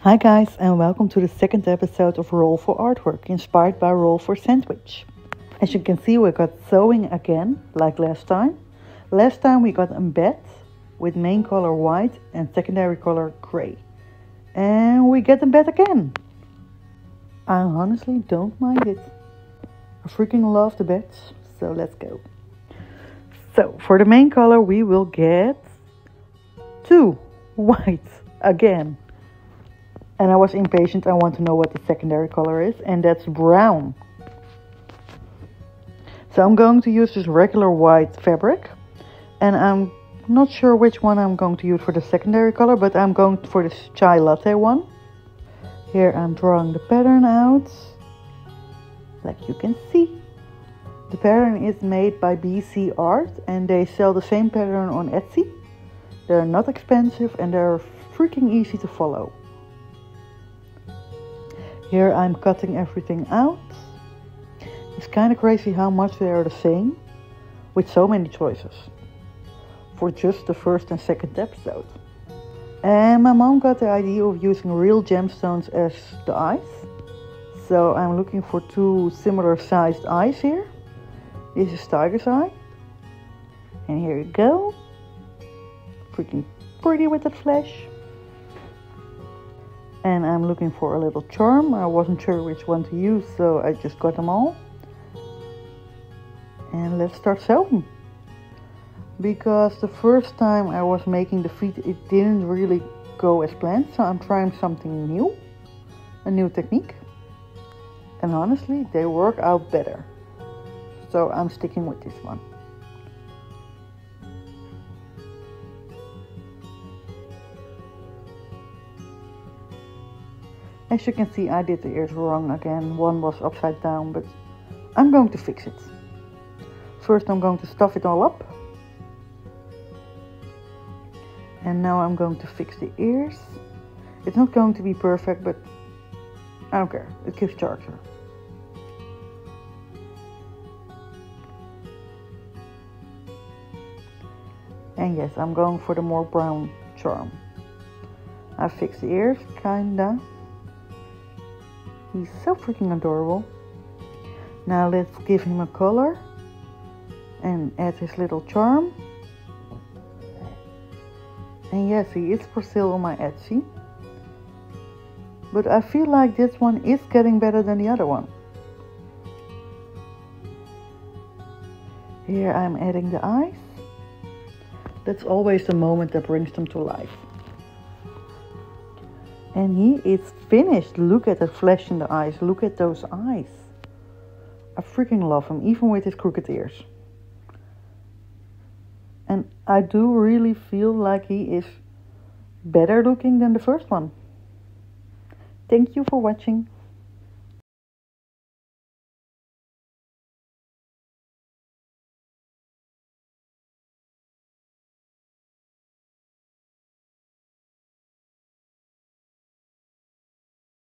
Hi guys, and welcome to the second episode of Roll for Artwork, inspired by Roll for Sandwich. As you can see, we got sewing again, like last time. Last time we got embed with main color white and secondary color gray. And we get embed again. I honestly don't mind it. I freaking love the beds, so let's go. So, for the main color we will get 2 white again. And I was impatient, I want to know what the secondary color is, and that's brown. So I'm going to use this regular white fabric, and I'm not sure which one I'm going to use for the secondary color, but I'm going for this chai latte one. Here I'm drawing the pattern out, like you can see. The pattern is made by BC Art, and they sell the same pattern on Etsy. They're not expensive and they're freaking easy to follow. Here I'm cutting everything out. It's kind of crazy how much they are the same, with so many choices, for just the first and second episode. And my mom got the idea of using real gemstones as the eyes. So I'm looking for 2 similar sized eyes here. This is tiger's eye. And here you go. Freaking pretty with that flash. And I'm looking for a little charm. I wasn't sure which one to use, so I just got them all. And let's start sewing. Because the first time I was making the feet, it didn't really go as planned. So I'm trying something new. A new technique. And honestly, they work out better. So I'm sticking with this one. As you can see, I did the ears wrong again. One was upside down, but I'm going to fix it. First I'm going to stuff it all up. And now I'm going to fix the ears. It's not going to be perfect, but I don't care. It gives character. And yes, I'm going for the more brown charm. I fixed the ears, kinda. He's so freaking adorable. Now let's give him a color and add his little charm. And yes, he is for sale on my Etsy. But I feel like this one is getting better than the other one. Here I'm adding the eyes. That's always the moment that brings them to life. And he is finished. Look at the flash in the eyes. Look at those eyes. I freaking love him, even with his crooked ears. And I do really feel like he is better looking than the first one. Thank you for watching.